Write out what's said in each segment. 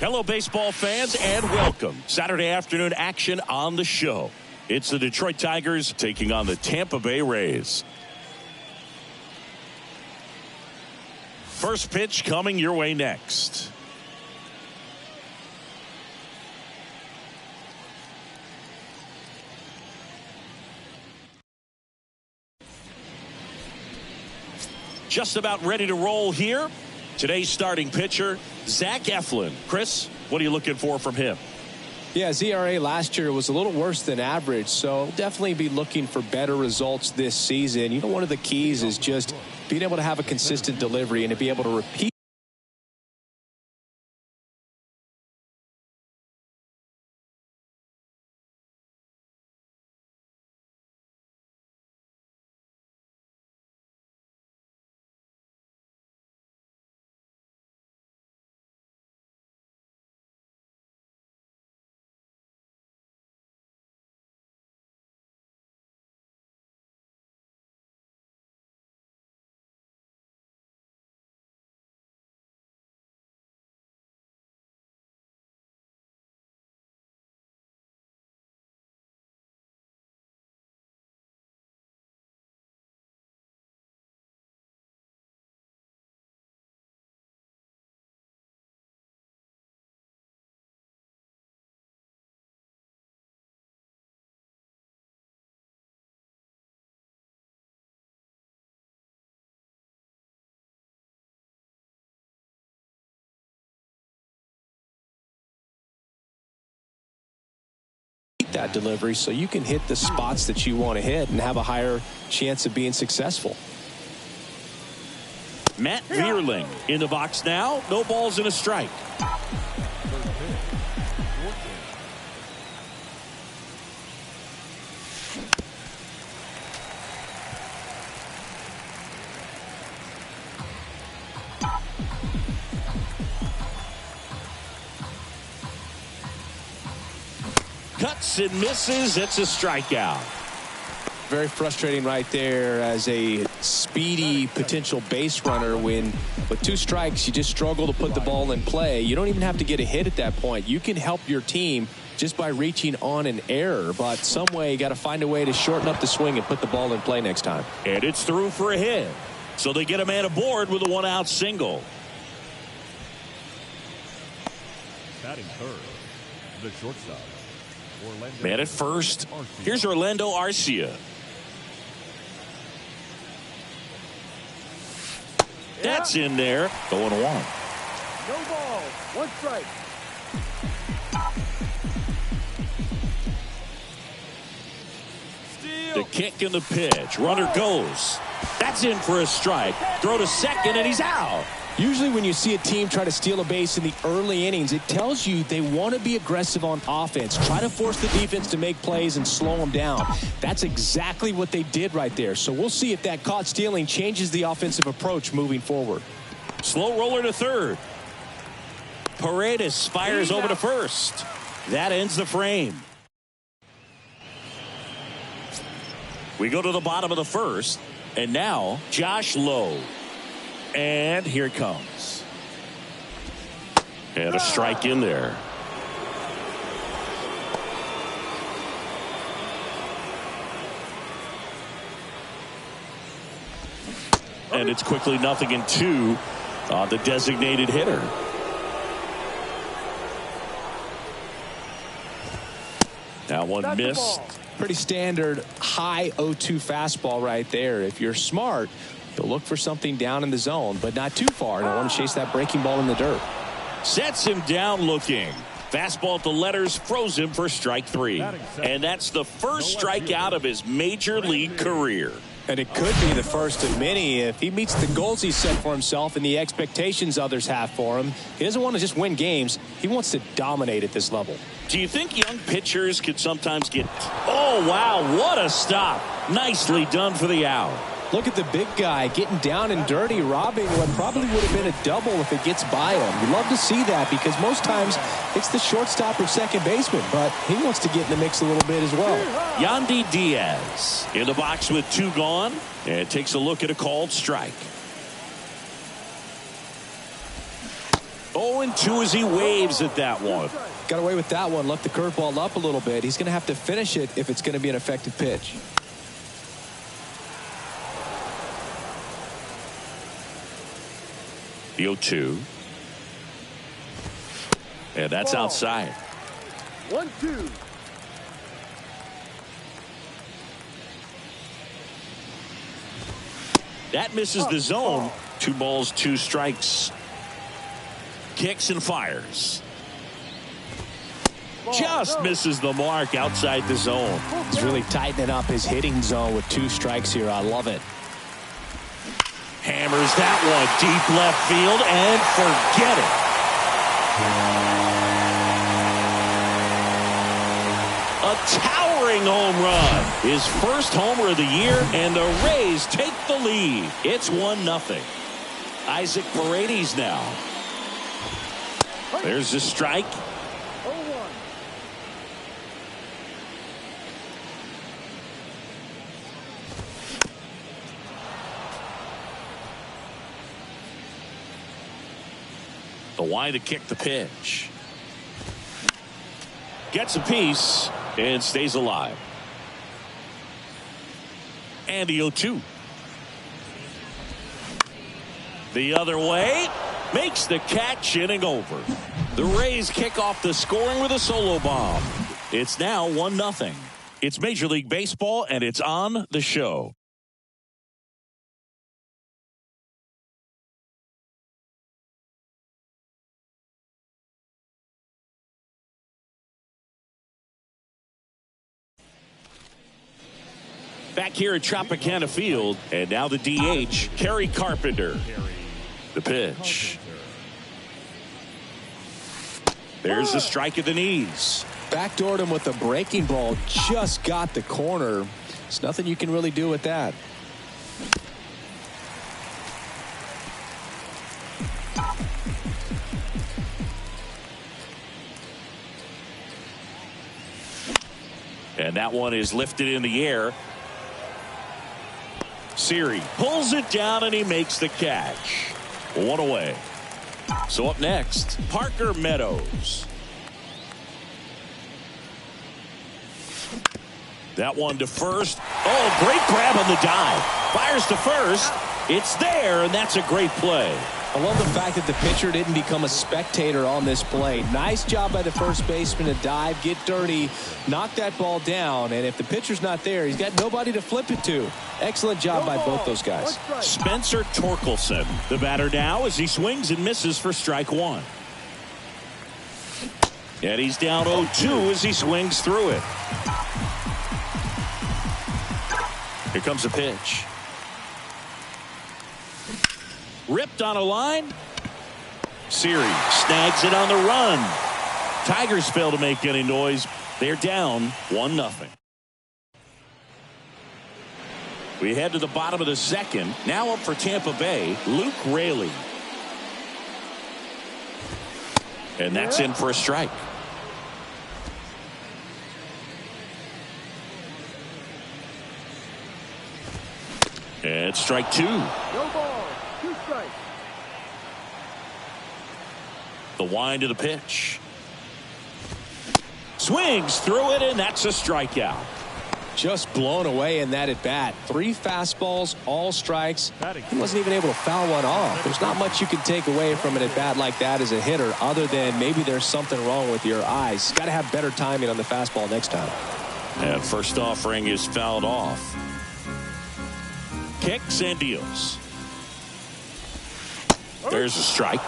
Hello, baseball fans, and welcome. Saturday afternoon action on the show. It's the Detroit Tigers taking on the Tampa Bay Rays. First pitch coming your way next. Just about ready to roll here. Today's starting pitcher, Zach Eflin. Chris, what are you looking for from him? Yeah, his ERA last year was a little worse than average, so definitely be looking for better results this season. You know, one of the keys is just being able to have a consistent delivery and to be able to repeat. That delivery so you can hit the spots that you want to hit and have a higher chance of being successful. Matt Vierling in the box now. No balls and a strike. Cuts and misses. It's a strikeout. Very frustrating right there as a speedy potential base runner when with 2 strikes you just struggle to put the ball in play. You don't even have to get a hit at that point. You can help your team just by reaching on an error, but some way you got to find a way to shorten up the swing and put the ball in play next time. And it's through for a hit. So they get a man aboard with a 1-out single. Batting third, the shortstop. Man at first. Here's Orlando Arcia. That's in there. 0-1. No ball. 1 strike. The kick and the pitch. Runner goes. That's in for a strike. Throw to second and he's out. Usually when you see a team try to steal a base in the early innings, it tells you they want to be aggressive on offense. Try to force the defense to make plays and slow them down. That's exactly what they did right there. So we'll see if that caught stealing changes the offensive approach moving forward. Slow roller to third. Paredes fires over to first. That ends the frame. We go to the bottom of the first. And now Josh Lowe. And here it comes. And a strike in there. and it's quickly 0-2 on the designated hitter. That one missed. Pretty standard high 0-2 fastball right there. If you're smart, you'll look for something down in the zone, but not too far. Don't want to chase that breaking ball in the dirt. Sets him down looking. Fastball at the letters, froze him for strike 3. And that's the first strikeout of his major league career. And it could be the first of many if he meets the goals he set for himself and the expectations others have for him. He doesn't want to just win games. He wants to dominate at this level. Do you think young pitchers could sometimes get... Oh, wow, what a stop. Nicely done for the out. Look at the big guy getting down and dirty, robbing what probably would have been a double if it gets by him. You love to see that because most times it's the shortstop or second baseman, but he wants to get in the mix a little bit as well. Yandy Diaz in the box with 2 gone and takes a look at a called strike. 0-2 as he waves at that one. Got away with that one. Left the curveball up a little bit. He's going to have to finish it if it's going to be an effective pitch. The 0-2. And that's outside. 1-2. That misses the zone. 2 balls, 2 strikes. Kicks and fires. Just misses the mark outside the zone. He's really tightening up his hitting zone with 2 strikes here. I love it. Hammers that one deep left field and forget it. A towering home run. His first homer of the year, and the Rays take the lead. It's 1-0. Isaac Paredes now. There's a strike. 0-1. The wide to kick the pitch. Gets a piece and stays alive. And the 0-2. The other way. Makes the catch, inning over. The Rays kick off the scoring with a solo bomb. It's now 1-0. It's Major League Baseball, and it's on the show. Back here at Tropicana Field, and now the DH, Kerry Carpenter. The pitch. There's the strike at the knees. Backdoored him with a breaking ball. Just got the corner. There's nothing you can really do with that. And that one is lifted in the air. Siri pulls it down and he makes the catch. 1 away. So up next, Parker Meadows. That one to first. Oh, great grab on the dive. Fires to first. It's there, and that's a great play. I love the fact that the pitcher didn't become a spectator on this play. Nice job by the first baseman to dive, get dirty, knock that ball down. And if the pitcher's not there, he's got nobody to flip it to. Excellent job by both those guys. Spencer Torkelson, the batter now as he swings and misses for strike 1. And he's down 0-2 as he swings through it. Here comes a pitch. Ripped on a line. Siri snags it on the run. Tigers fail to make any noise. They're down 1-0. We head to the bottom of the second. Now up for Tampa Bay, Luke Raley. And that's in for a strike. And strike 2. No ball. 2 strikes. The wind of the pitch. Swings through it, and that's a strikeout. Just blown away in that at bat. 3 fastballs, all strikes. He wasn't even able to foul one off. There's not much you can take away from an at bat like that as a hitter, other than maybe there's something wrong with your eyes. Got to have better timing on the fastball next time. And first offering is fouled off. Kicks and deals. There's a strike.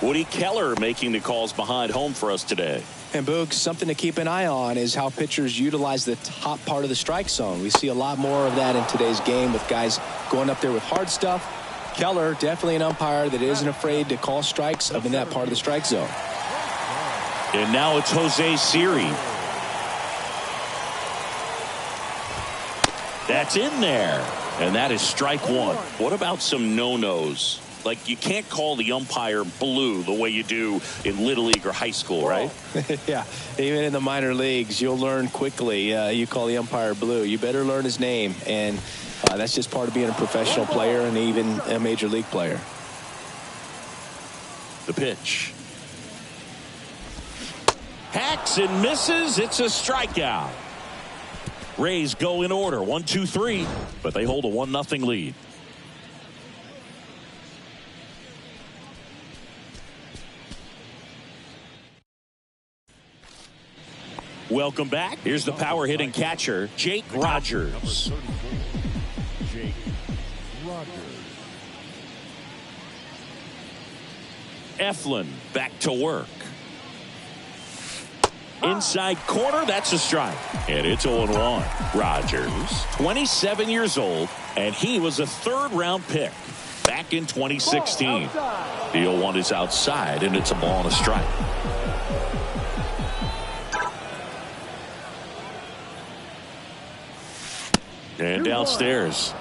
Woody Keller making the calls behind home for us today. And Boog, something to keep an eye on is how pitchers utilize the top part of the strike zone. We see a lot more of that in today's game with guys going up there with hard stuff. Keller, definitely an umpire that isn't afraid to call strikes up in that part of the strike zone. And now it's Jose Siri. That's in there. And that is strike one. What about some no-nos? Like, you can't call the umpire blue the way you do in Little League or high school, right? Yeah, even in the minor leagues, you'll learn quickly. You call the umpire blue. You better learn his name. And that's just part of being a professional player and even a major league player. The pitch. Hacks and misses. It's a strikeout. Rays go in order. 1-2-3. But they hold a 1-0 lead. Welcome back. Here's the power hitting catcher, Jake Rogers. Jake Rogers. Eflin back to work. Inside corner, that's a strike. And it's 0-1. Rogers, 27 years old, and he was a third-round pick back in 2016. The 0-1 is outside, and it's a ball and a strike. And downstairs.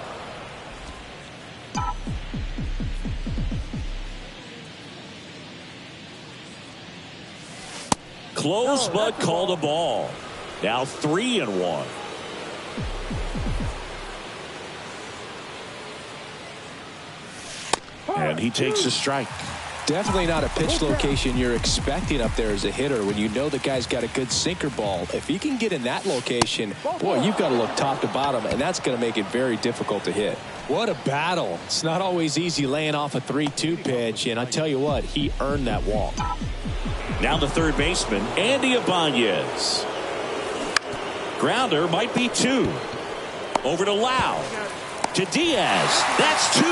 Close, but called a ball. Now 3-1. And he takes a strike. Definitely not a pitch location you're expecting up there as a hitter when you know the guy's got a good sinker ball. If he can get in that location, boy, you've got to look top to bottom, and that's going to make it very difficult to hit. What a battle. It's not always easy laying off a 3-2 pitch, and I tell you what, he earned that walk. Now the third baseman, Andy Ibanez. Grounder might be 2. Over to Lau. To Diaz. That's 2.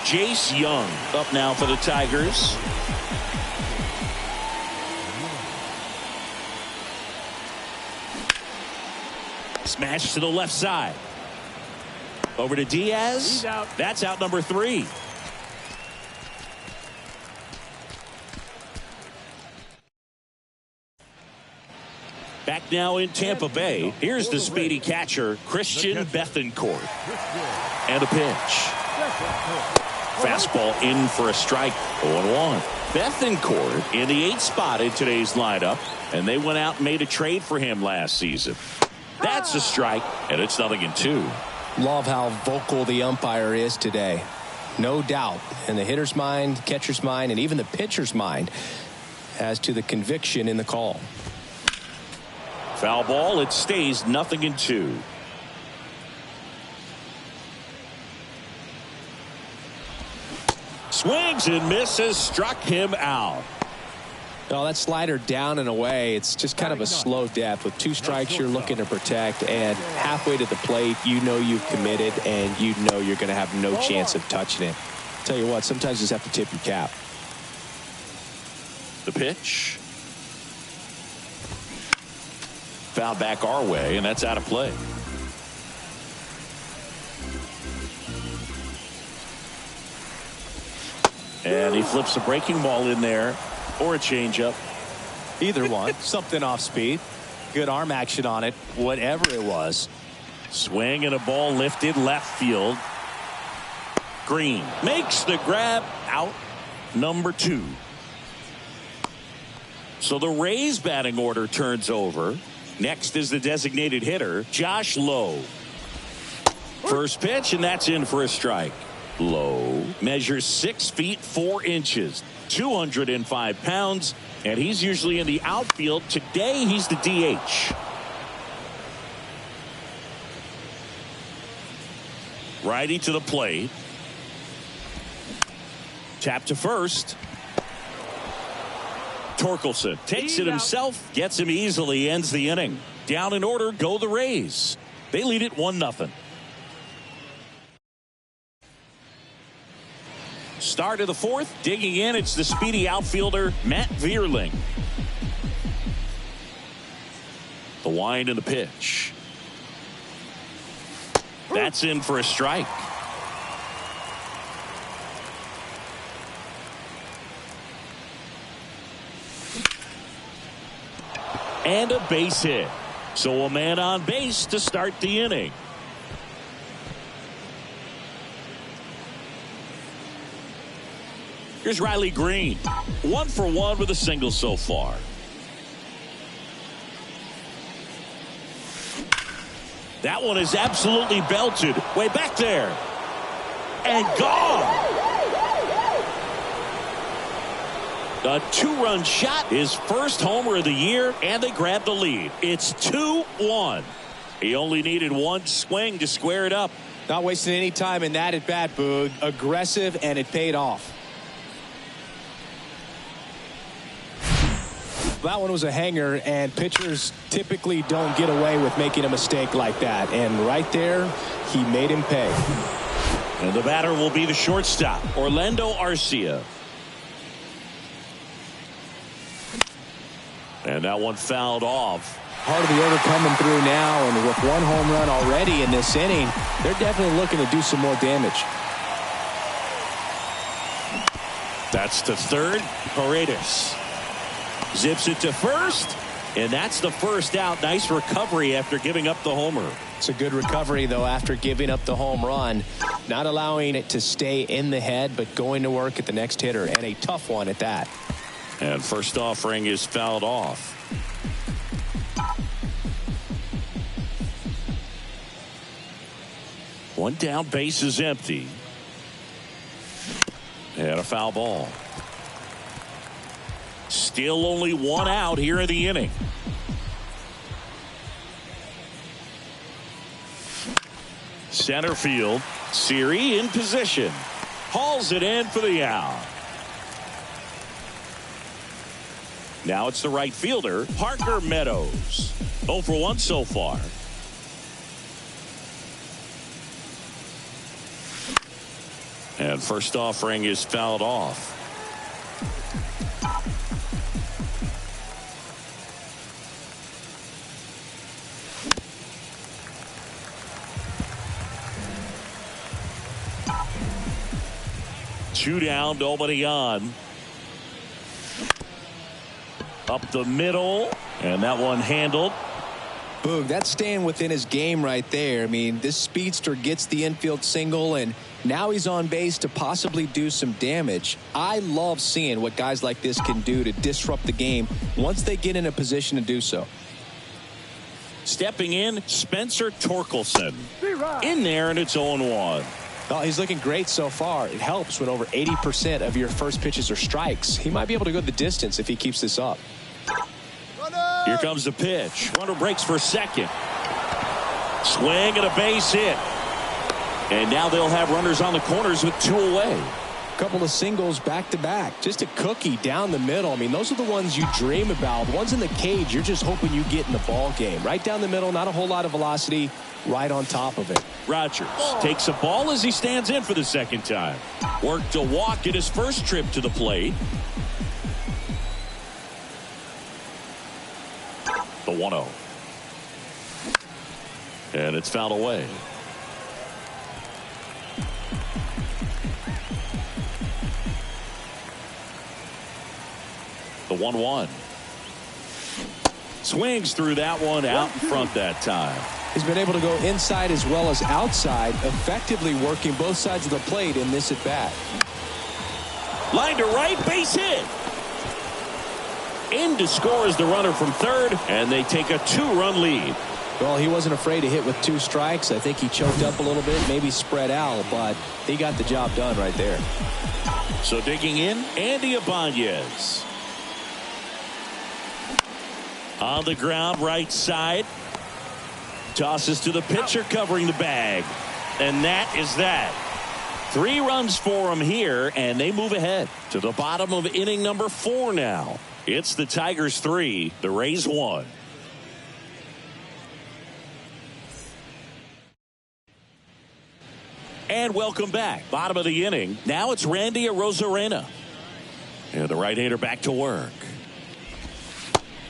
Jace Young up now for the Tigers. Smash to the left side. Over to Diaz. That's out number 3. Back now in Tampa Bay. Here's the speedy catcher, Christian Bethancourt. And a pitch. Fastball in for a strike. 0-1. Bethancourt in the 8th spot in today's lineup, and they went out and made a trade for him last season. That's a strike, and it's 0-2. Love how vocal the umpire is today. No doubt in the hitter's mind, catcher's mind, and even the pitcher's mind as to the conviction in the call. Foul ball. It stays 0-2. Swings and misses. Struck him out. Oh, that slider down and away. It's just kind of a slow death. With 2 strikes, you're looking to protect, and halfway to the plate, you know you've committed, and you know you're going to have no chance of touching it. Tell you what, sometimes you just have to tip your cap. The pitch. Foul back our way, and that's out of play. And he flips a breaking ball in there, or a changeup. Either one. Something off speed. Good arm action on it, whatever it was. Swing and a ball lifted left field. Green makes the grab, out number 2. So the Rays batting order turns over. Next is the designated hitter, Josh Lowe. First pitch, and that's in for a strike. Lowe measures 6 feet 4 inches, 205 pounds, And he's usually in the outfield. Today, he's the DH. Righty to the plate. Tap to first. Torkelson takes it himself, gets him easily, ends the inning. Down in order go the Rays. They lead it 1-0. Start of the fourth, digging in, it's the speedy outfielder Matt Vierling. The wind and the pitch. That's in for a strike. And a base hit. So a man on base to start the inning. Here's Riley Green. 1 for 1 with a single so far. That one is absolutely belted. Way back there. And gone. A 2-run shot. His first homer of the year. And they grab the lead. It's 2-1. He only needed one swing to square it up. Not wasting any time in that at bat, Boog. Aggressive, and it paid off. That one was a hanger, and pitchers typically don't get away with making a mistake like that. And right there, he made him pay. And the batter will be the shortstop, Orlando Arcia. And that one fouled off. Part of the order coming through now, and with one home run already in this inning, they're definitely looking to do some more damage. That's to third. Paredes zips it to first, and that's the first out. Nice recovery after giving up the homer. It's a good recovery, though, after giving up the home run. Not allowing it to stay in the head, but going to work at the next hitter, and a tough one at that. And first offering is fouled off. One down, base is empty. And a foul ball. Still only one out here in the inning. Center field. Siri in position. Hauls it in for the out. Now it's the right fielder, Parker Meadows. 0 for 1 so far. And first offering is fouled off. Two down, nobody on. Up the middle, and that one handled. Boog, that's staying within his game right there. I mean, this speedster gets the infield single, and now he's on base to possibly do some damage. I love seeing what guys like this can do to disrupt the game once they get in a position to do so. Stepping in, Spencer Torkelson. In there, and it's 0-1. Well, he's looking great so far. It helps when over 80% of your first pitches are strikes. He might be able to go the distance if he keeps this up. Here comes the pitch. Runner breaks for second. Swing and a base hit. And now they'll have runners on the corners with 2 away. Couple of singles back to back. Just a cookie down the middle. I mean, those are the ones you dream about. The ones in the cage, you're just hoping you get in the ball game. Right down the middle, not a whole lot of velocity. Right on top of it. Rogers takes a ball as he stands in for the second time. Worked a walk at his first trip to the plate. The 1-0. And it's fouled away. The 1-1. Swings through that one out in front that time. He's been able to go inside as well as outside, effectively working both sides of the plate in this at-bat. Line to right, base hit. In to score is the runner from third, and they take a 2-run lead. Well, he wasn't afraid to hit with 2 strikes. I think he choked up a little bit, maybe spread out, but he got the job done right there. So digging in, Andy Ibanez. On the ground, right side. Tosses to the pitcher covering the bag. And that is that. 3 runs for them here, and they move ahead to the bottom of inning number 4 now. It's the Tigers 3, the Rays 1. And welcome back. Bottom of the inning. Now it's Randy Arozarena. And the right-hander back to work.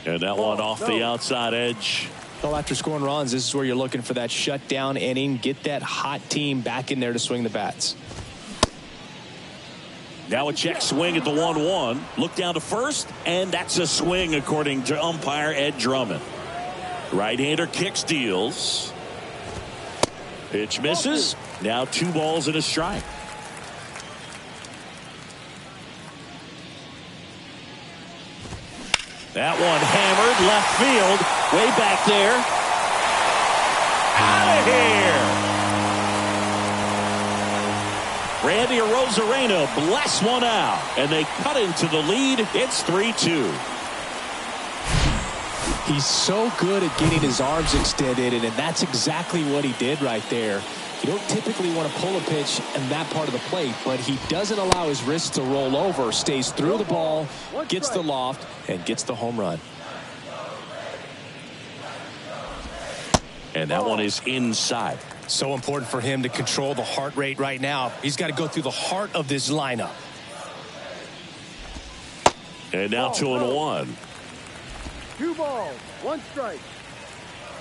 And that one off the outside edge. Well, after scoring runs, this is where you're looking for that shutdown inning. Get that hot team back in there to swing the bats. Now a check swing at the 1-1. Look down to first, and that's a swing according to umpire Ed Drummond. Right-hander kicks, deals. Pitch misses. Now 2 balls and a strike. That one hammered left field, way back there. Out of here. Randy Arozarena blasts one out, and they cut into the lead. It's 3-2. He's so good at getting his arms extended, and that's exactly what he did right there. You don't typically want to pull a pitch in that part of the plate, but he doesn't allow his wrists to roll over, stays through the ball, gets the loft, and gets the home run. And that one is inside. So important for him to control the heart rate right now. He's got to go through the heart of this lineup. And now 2-1. 2 balls, 1 strike.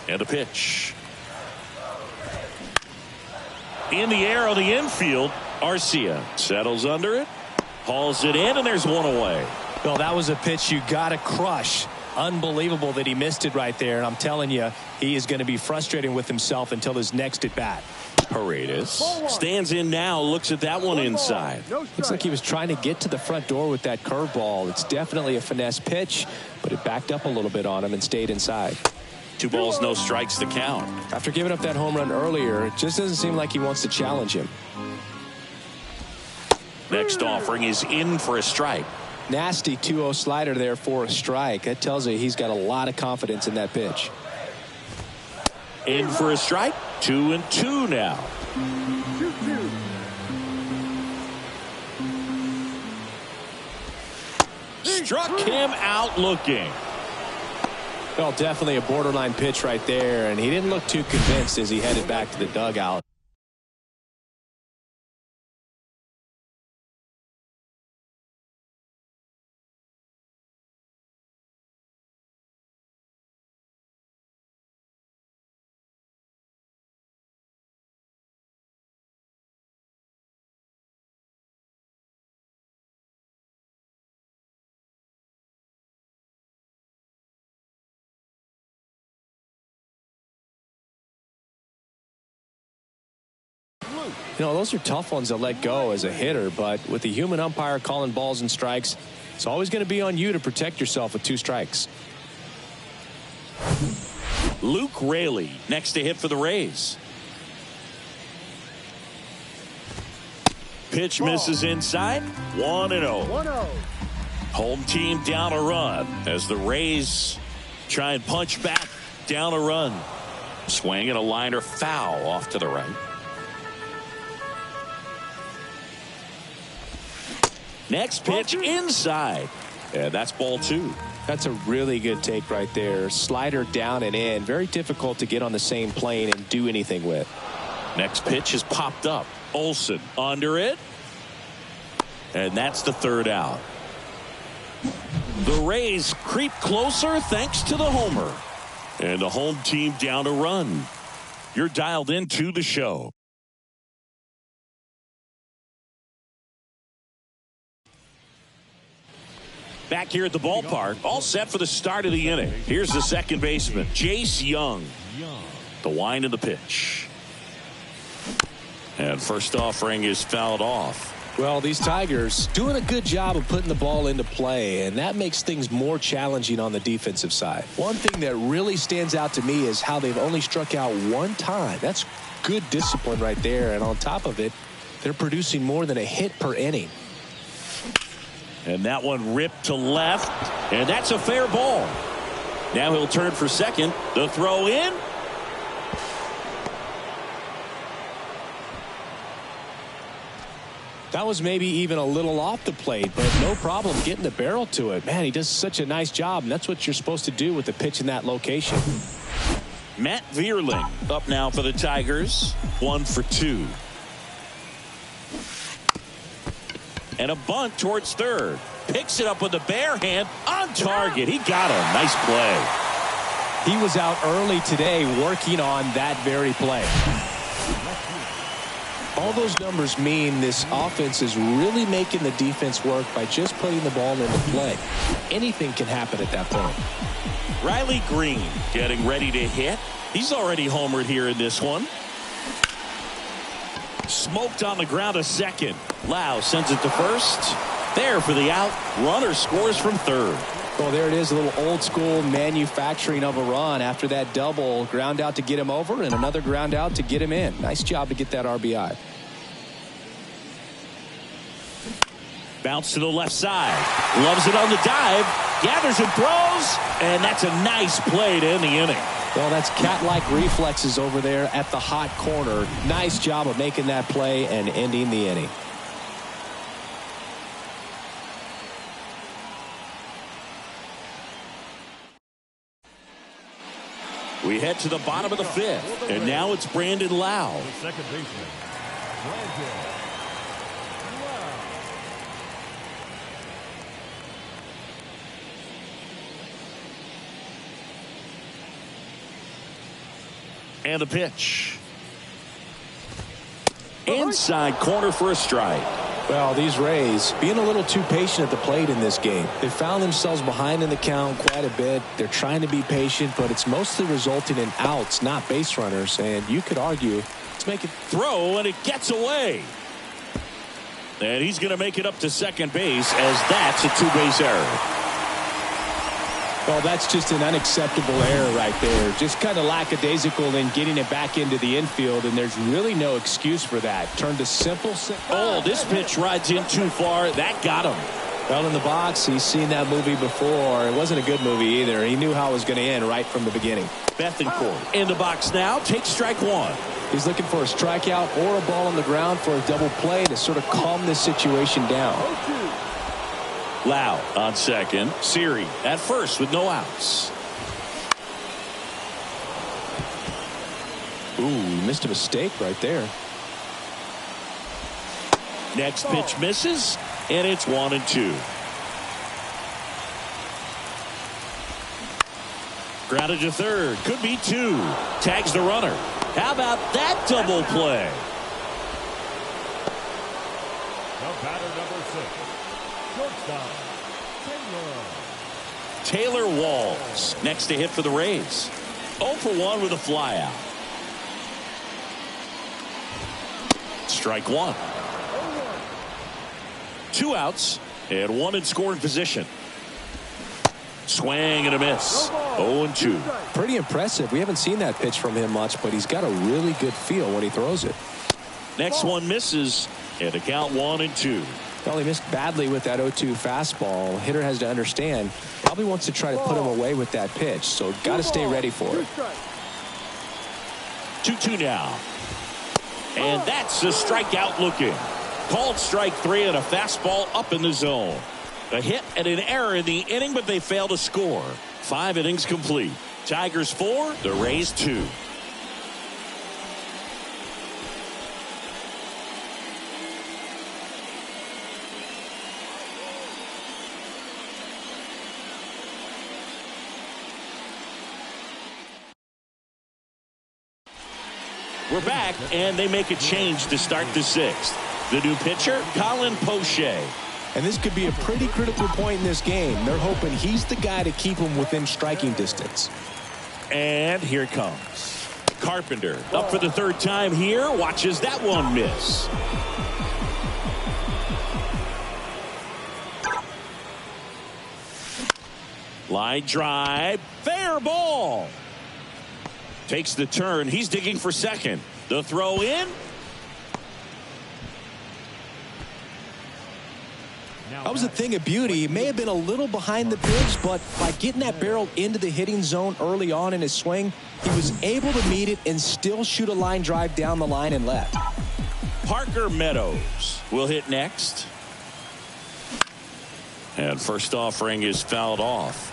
And a pitch. In the air on the infield, Arcia settles under it, hauls it in, and there's one away. Well, that was a pitch you got to crush. Unbelievable that he missed it right there, and I'm telling you, he is going to be frustrated with himself until his next at bat. Paredes stands in now, looks at that one inside. Looks like he was trying to get to the front door with that curveball. It's definitely a finesse pitch, but it backed up a little bit on him and stayed inside. 2 balls, no strikes to count. After giving up that home run earlier, it just doesn't seem like he wants to challenge him. Next offering is in for a strike. Nasty 2-0 slider there for a strike. That tells you he's got a lot of confidence in that pitch. In for a strike. 2-2 now. 2-2. Struck him out looking. Well, definitely a borderline pitch right there, and he didn't look too convinced as he headed back to the dugout. You know, those are tough ones to let go as a hitter, but with the human umpire calling balls and strikes, it's always going to be on you to protect yourself with 2 strikes. Luke Raley next to hit for the Rays. Pitch misses inside. 1-0. 1-0. Home team down a run as the Rays try and punch back down a run. Swing and a liner foul off to the right. Next pitch inside. And that's ball 2. That's a really good take right there. Slider down and in. Very difficult to get on the same plane and do anything with. Next pitch is popped up. Olsen under it. And that's the 3rd out. The Rays creep closer thanks to the homer. And the home team down a run. You're dialed into the show. Back here at the ballpark, all set for the start of the inning. Here's the second baseman, Jace Young. The wind of the pitch. And first offering is fouled off. Well, these Tigers doing a good job of putting the ball into play, and that makes things more challenging on the defensive side. One thing that really stands out to me is how they've only struck out 1 time. That's good discipline right there, and on top of it, they're producing more than a hit per inning. And that one ripped to left, and that's a fair ball. Now he'll turn for second. The throw in. That was maybe even a little off the plate, but no problem getting the barrel to it. Man, he does such a nice job, and that's what you're supposed to do with the pitch in that location. Matt Vierling up now for the Tigers. 1 for 2. And a bunt towards third. Picks it up with the bare hand on target. He got him. Nice play. He was out early today working on that very play. All those numbers mean this offense is really making the defense work by just putting the ball into play. Anything can happen at that point. Riley Green getting ready to hit. He's already homered here in this one. Smoked on the ground to second. Lau sends it to first. There for the out. Runner scores from third. Well, there it is, a little old school manufacturing of a run after that double. Ground out to get him over and another ground out to get him in. Nice job to get that RBI. Bounce to the left side. Loves it on the dive. Gathers and throws. And that's a nice play to end the inning. Well, that's cat-like reflexes over there at the hot corner. Nice job of making that play and ending the inning. We head to the bottom of the fifth. And now it's Brandon Lau. Second baseman, Brandon Lau. And the pitch. Inside corner for a strike. Well, these Rays being a little too patient at the plate in this game. They found themselves behind in the count quite a bit. They're trying to be patient, but it's mostly resulting in outs, not base runners. And you could argue, let's make it Throw, and it gets away. And he's going to make it up to second base, as that's a two-base error. Well, that's just an unacceptable error right there. Just kind of lackadaisical in getting it back into the infield, and there's really no excuse for that. Turned a simple. Oh, this pitch rides in too far. That got him. Well, in the box, he's seen that movie before. It wasn't a good movie either. He knew how it was going to end right from the beginning. Bethancourt in the box now. Takes strike one. He's looking for a strikeout or a ball on the ground for a double play to sort of calm this situation down. Lau on second. Siri at first with no outs. Ooh, he missed a mistake right there. Next pitch misses, and it's 1-2. Grounded to third. Could be two. Tags the runner. How about that double play? The batter, number 6. Shortstop, Taylor Walls next to hit for the Rays. 0 for 1 with a flyout. Strike one. 2 outs and 1 in scoring position. Swing and a miss. 0-2. Pretty impressive. We haven't seen that pitch from him much, but he's got a really good feel when he throws it. Next one misses, and the count 1-2. Well, he missed badly with that 0-2 fastball. Hitter has to understand, probably wants to try to put him away with that pitch, so got to stay ready for it. 2-2 now. And that's a strikeout looking. Called strike 3 and a fastball up in the zone. A hit and an error in the inning, but they fail to score. 5 innings complete. Tigers 4, the Rays 2. We're back, and they make a change to start the 6th. The new pitcher, Colin Poche. And this could be a pretty critical point in this game. They're hoping he's the guy to keep them within striking distance. And here it comes. Carpenter up for the 3rd time here. Watches that one miss. Line drive. Fair ball. Takes the turn. He's digging for second. The throw in. That was a thing of beauty. He may have been a little behind the pitch, but by getting that barrel into the hitting zone early on in his swing, he was able to meet it and still shoot a line drive down the line and left. Parker Meadows will hit next. And first offering is fouled off.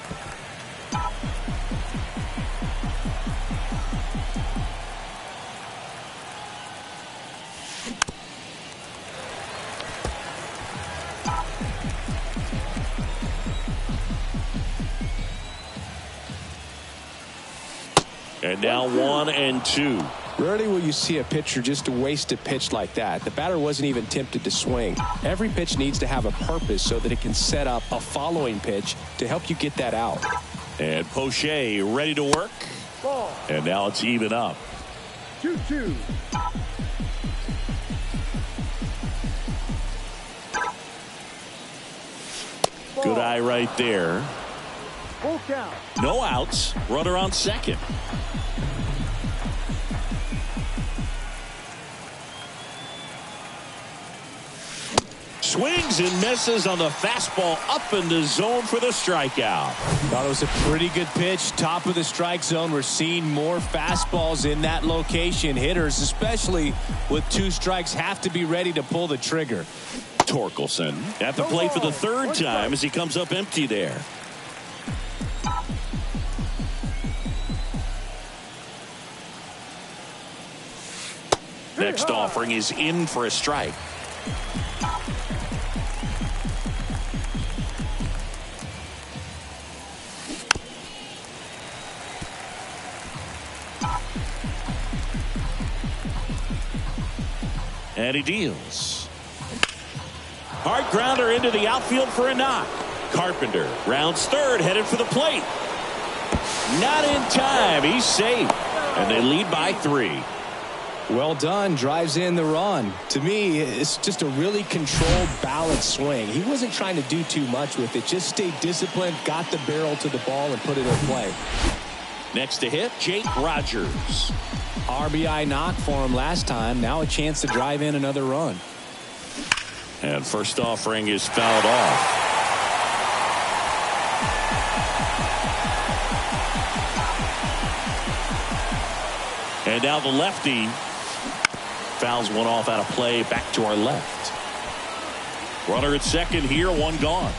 And now 1-2. Rarely will you see a pitcher just waste a pitch like that. The batter wasn't even tempted to swing. Every pitch needs to have a purpose so that it can set up a following pitch to help you get that out. And Poche ready to work. Ball. And now it's even up. 2-2. Good eye right there. Full count. No outs. Runner on second. Swings and misses on the fastball up in the zone for the strikeout. Thought it was a pretty good pitch. Top of the strike zone. We're seeing more fastballs in that location. Hitters, especially with 2 strikes, have to be ready to pull the trigger. Torkelson at the plate for the third time as he comes up empty there. Next offering is in for a strike. And he deals. Hard grounder into the outfield for a knock. Carpenter rounds third, headed for the plate. Not in time. He's safe. And they lead by 3. Well done. Drives in the run. To me, it's just a really controlled, balanced swing. He wasn't trying to do too much with it. Just stayed disciplined, got the barrel to the ball, and put it in play. Next to hit, Jake Rogers. RBI knock for him last time. Now a chance to drive in another run. And first offering is fouled off. And now the lefty fouls one off out of play back to our left. Runner at second here, 1 gone.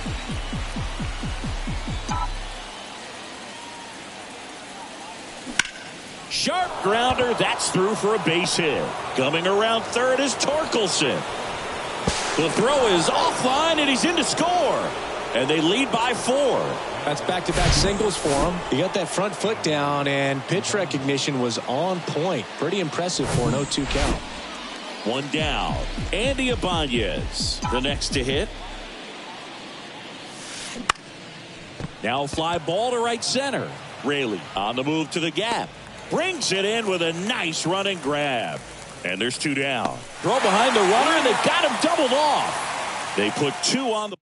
Sharp grounder, that's through for a base hit. Coming around third is Torkelson. The throw is offline and he's in to score. And they lead by 4. That's back-to-back singles for him. He got that front foot down and pitch recognition was on point. Pretty impressive for an 0-2 count. 1 down. Andy Ibanez, the next to hit. Now fly ball to right center. Raley on the move to the gap. Brings it in with a nice running grab. And there's 2 down. Throw behind the runner, and they've got him doubled off. They put 2 on the.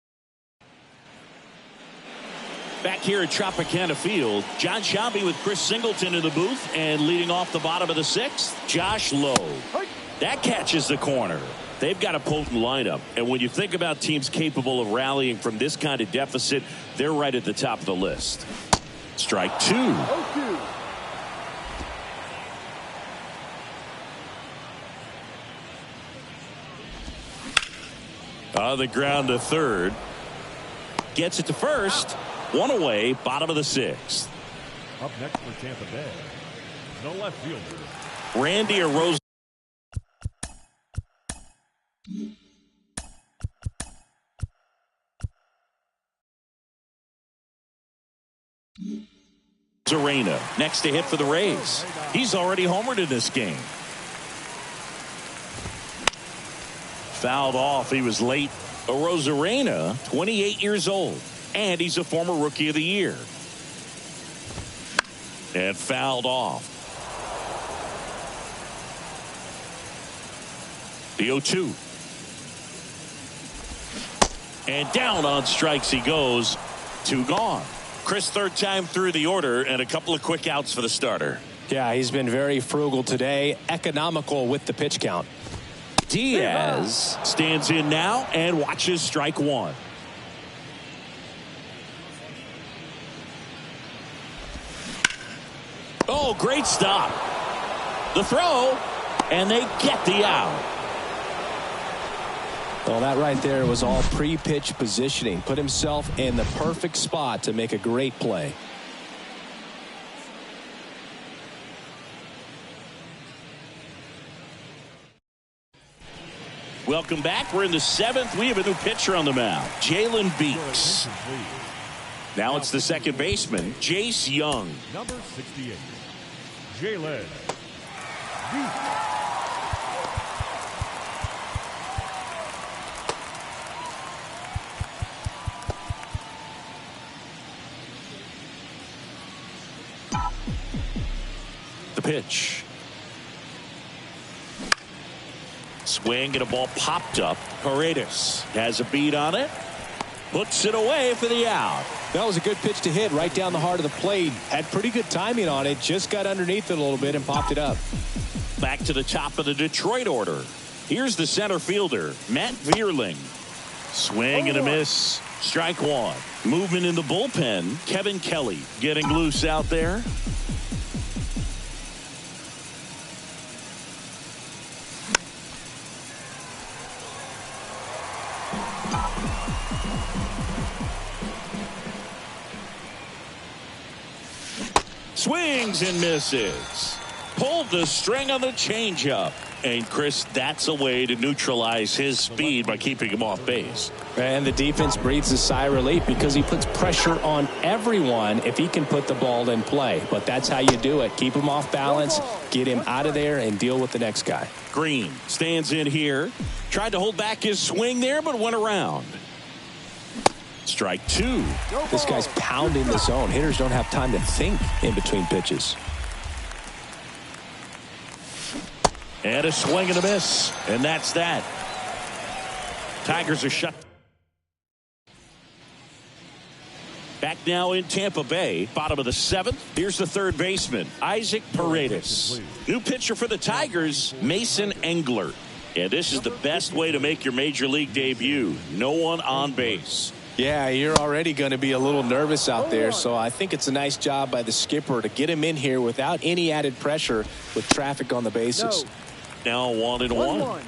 Back here at Tropicana Field, John Shambi with Chris Singleton in the booth, and leading off the bottom of the 6th, Josh Lowe. That catches the corner. They've got a potent lineup, and when you think about teams capable of rallying from this kind of deficit, they're right at the top of the list. Strike 2. 0-2. On the ground to third. Gets it to first. 1 away, bottom of the 6th. Up next for Tampa Bay, the left fielder, Randy Arozarena. Next to hit for the Rays. He's already homered in this game. Fouled off. He was late. Arozarena, 28 years old, and he's a former Rookie of the Year. And fouled off. The 0-2. And down on strikes he goes. 2 gone. Chris, third time through the order, and a couple of quick outs for the starter. Yeah, he's been very frugal today. Economical with the pitch count. Diaz stands in now and watches strike 1. Oh, great stop. The throw, and they get the out. Well, that right there was all pre-pitch positioning. Put himself in the perfect spot to make a great play. Welcome back. We're in the 7th. We have a new pitcher on the mound, Jalen Beeks. Now it's the second baseman, Jace Young. Number 68, Jalen Beeks. The pitch. Swing and a ball popped up. Paredes has a beat on it. Puts it away for the out. That was a good pitch to hit right down the heart of the plate. Had pretty good timing on it. Just got underneath it a little bit and popped it up. Back to the top of the Detroit order. Here's the center fielder, Matt Vierling. Swing and a miss. Strike one. Movement in the bullpen. Kevin Kelly getting loose out there. Swings and misses. Pulled the string on the changeup. And Chris, that's a way to neutralize his speed by keeping him off base. And the defense breathes a sigh of relief because he puts pressure on everyone if he can put the ball in play. But that's how you do it. Keep him off balance, get him out of there, and deal with the next guy. Green stands in here. Tried to hold back his swing there, but went around. Strike two. This guy's pounding the zone. Hitters don't have time to think in between pitches. And a swing and a miss. And that's that. Tigers are shut. Back now in Tampa Bay. Bottom of the 7th. Here's the third baseman, Isaac Paredes. New pitcher for the Tigers, Mason Engler. And this is the best way to make your major league debut. No one on base. Yeah, you're already going to be a little nervous out there, so I think it's a nice job by the skipper to get him in here without any added pressure with traffic on the bases. Now 1-1.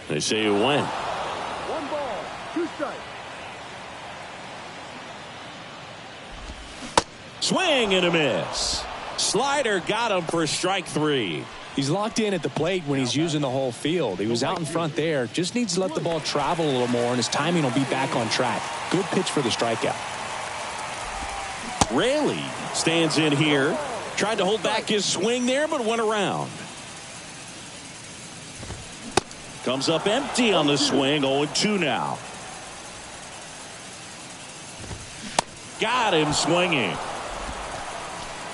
They say you win. 1 ball, 2 strikes. Swing and a miss. Slider got him for strike 3. He's locked in at the plate when he's using the whole field. He was out in front there. Just needs to let the ball travel a little more, and his timing will be back on track. Good pitch for the strikeout. Raley stands in here. Tried to hold back his swing there, but went around. Comes up empty on the swing. 0-2 now. Got him swinging.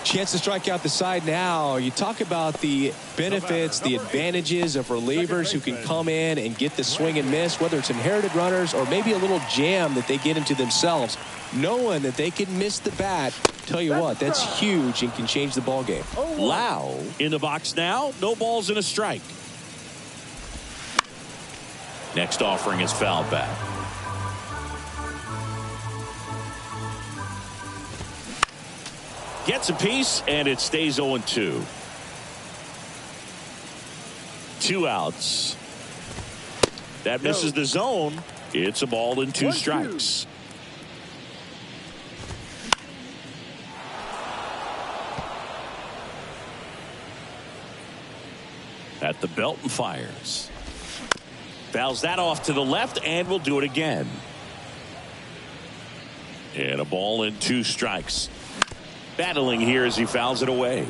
Chance to strike out the side now. You talk about the benefits, the advantages of relievers who can come in and get the swing and miss, whether it's inherited runners or maybe a little jam that they get into themselves. Knowing that they can miss the bat, tell you what, that's huge and can change the ball game. Lau in the box now. No balls and a strike. Next offering is fouled back. Gets a piece, and it stays 0-2. 2 outs. That misses the zone. It's a ball and 2 strikes. At the belt and fires. Fouls that off to the left, and will do it again. And a ball and 2 strikes. Battling here as he fouls it away.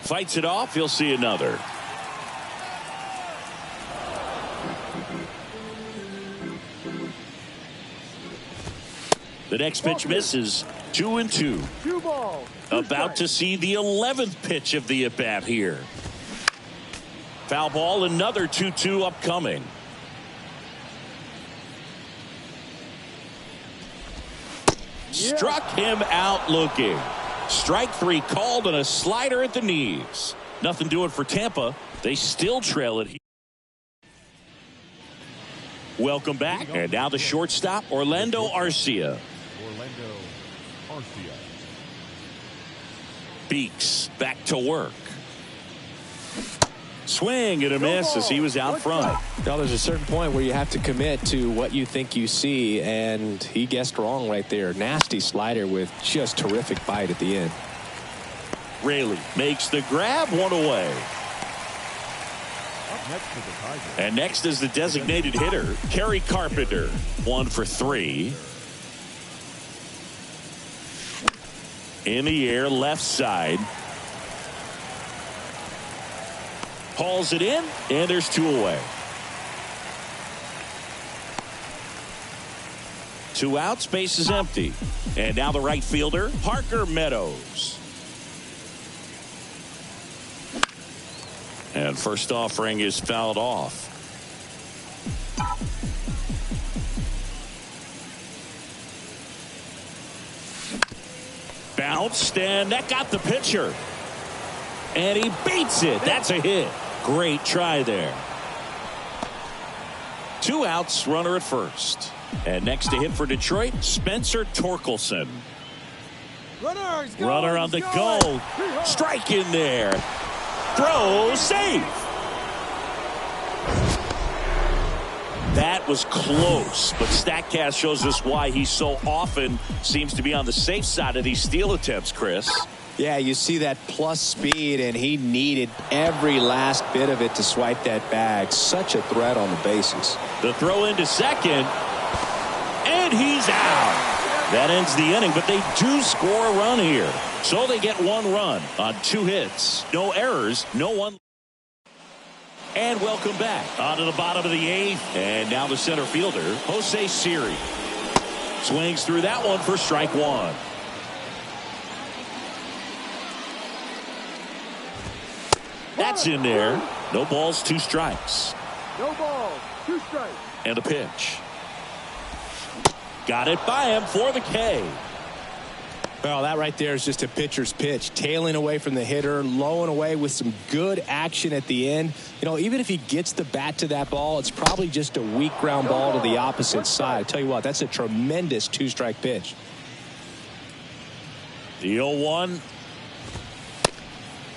Fights it off. He'll see another. The next pitch misses. 2-2. 2 balls. About to see the 11th pitch of the at-bat here. Foul ball, another 2-2 upcoming. Struck him out looking. Strike 3 called and a slider at the knees. Nothing doing for Tampa. They still trail it. Welcome back. And now the shortstop, Orlando Arcia. Orlando Arcia. Beeks back to work. Swing and a miss as he was out front. Now there's a certain point where you have to commit to what you think you see, and he guessed wrong right there. Nasty slider with just terrific bite at the end. Raley makes the grab, one away. Up next for the Tigers. And next is the designated hitter, Kerry Carpenter. 1 for 3. In the air, left side. Hauls it in, and there's 2 away. 2 outs, base is empty. And now the right fielder, Parker Meadows. And first offering is fouled off. Bounced, and that got the pitcher. And he beats it. That's a hit. Great try there. 2 outs, runner at first. And next to hit for Detroit, Spencer Torkelson. Runner on the go. Strike in there. Throw, safe. That was close, but StatCast shows us why he so often seems to be on the safe side of these steal attempts, Chris. Yeah, you see that plus speed, and he needed every last bit of it to swipe that bag. Such a threat on the bases. The throw into second, and he's out. That ends the inning, but they do score a run here. So they get 1 run on 2 hits. No errors, no one. And welcome back onto the bottom of the 8th. And now the center fielder, Jose Siri. Swings through that one for strike 1. That's in there. No balls, 2 strikes. No balls, 2 strikes. And a pitch. Got it by him for the K. Well, that right there is just a pitcher's pitch. Tailing away from the hitter, lowing away with some good action at the end. You know, even if he gets the bat to that ball, it's probably just a weak ground ball to the opposite side. I tell you what, that's a tremendous 2-strike pitch. The 0-1.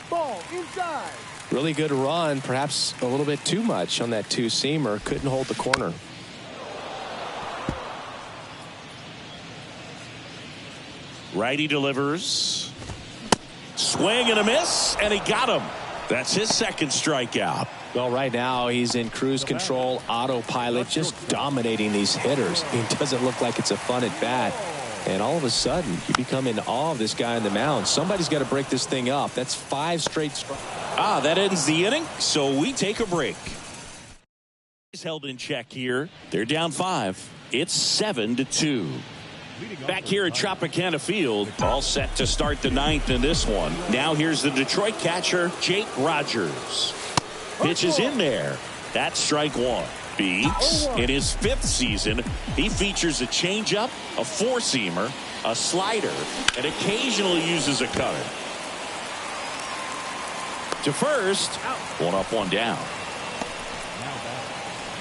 Ball inside. Really good run, perhaps a little bit too much on that 2-seamer. Couldn't hold the corner. Righty delivers. Swing and a miss, and he got him. That's his 2nd strikeout. Well, right now he's in cruise control, autopilot, just dominating these hitters. He doesn't look like it's a fun at bat. And all of a sudden, you become in awe of this guy on the mound. Somebody's got to break this thing up. That's 5 straight strikes. That ends the inning, so we take a break. He's held in check here. They're down 5. It's 7-2. Back here at Tropicana Field, all set to start the 9th in this one. Now here's the Detroit catcher, Jake Rogers. Pitch is in there. That's strike 1. Beeks, in his 5th season, he features a changeup, a 4-seamer, a slider, and occasionally uses a cutter. To first, 1 up, 1 down.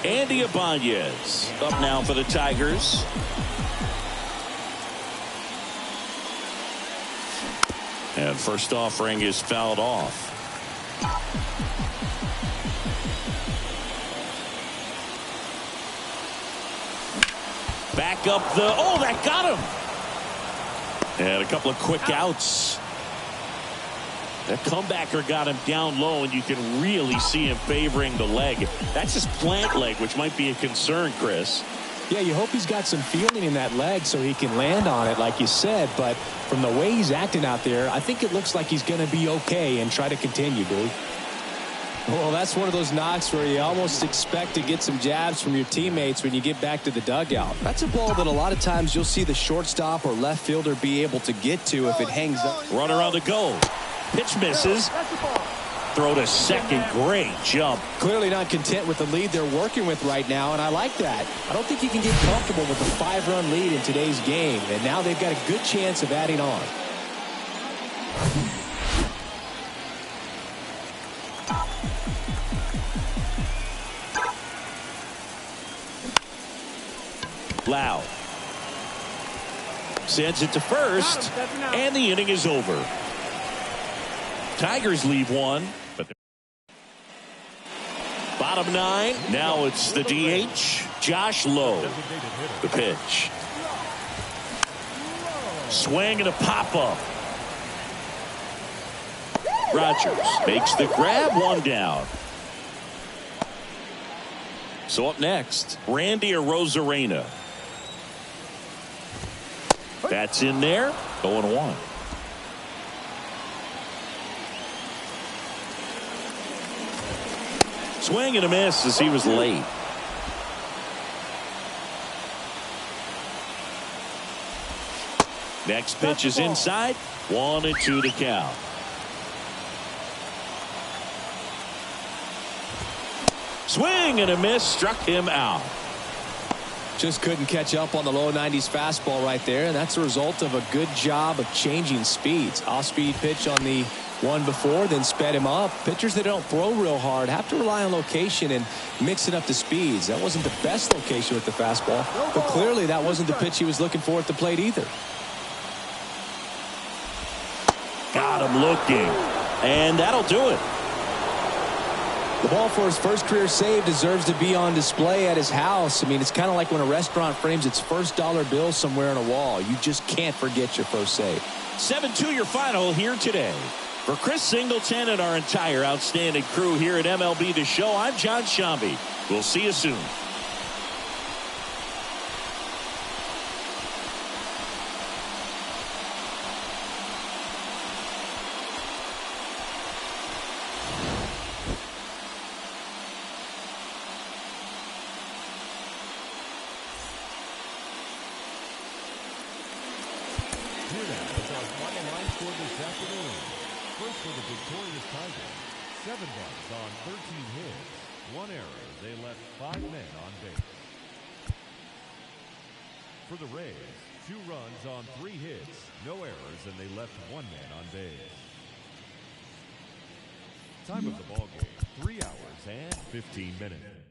Andy Ibanez up now for the Tigers. And first offering is fouled off. Back up the, that got him. And a couple of quick outs. That comebacker got him down low, and you can really see him favoring the leg. That's his plant leg, which might be a concern, Chris. Yeah, you hope he's got some feeling in that leg so he can land on it, like you said. But from the way he's acting out there, I think it looks like he's going to be okay and try to continue, dude. Well, that's one of those knocks where you almost expect to get some jabs from your teammates when you get back to the dugout. That's a ball that a lot of times you'll see the shortstop or left fielder be able to get to if it hangs up. Runner on the go. Pitch misses. throw to second. Great jump. Clearly not content with the lead they're working with right now, and I like that. I don't think you can get comfortable with a 5-run lead in today's game, and now they've got a good chance of adding on. Lau sends it to first, and the inning is over. Tigers leave one, but bottom 9. Now it's the DH, Josh Lowe. The pitch. Swing and a pop-up. Rogers makes the grab, 1 down. So up next, Randy Arozarena. That's in there. 0-1. Swing and a miss as he was late. Next pitch is inside. 1-2 to count. Swing and a miss, struck him out. Just couldn't catch up on the low 90s fastball right there, and that's a result of a good job of changing speeds. Off-speed pitch on the one before, then sped him up. Pitchers that don't throw real hard have to rely on location and mix it up to speeds. That wasn't the best location with the fastball, but clearly that wasn't the pitch he was looking for at the plate either. Got him looking, and that'll do it. The ball for his first career save deserves to be on display at his house. I mean, it's kind of like when a restaurant frames its first dollar bill somewhere on a wall. You just can't forget your first save. 7-2 your final here today. For Chris Singleton and our entire outstanding crew here at MLB The Show, I'm John Shambi. We'll see you soon. First for the victorious Tigers, 7 runs on 13 hits, 1 error. They left 5 men on base. For the Rays, 2 runs on 3 hits, no errors, and they left 1 man on base. Time of the ball game, 3 hours and 15 minutes.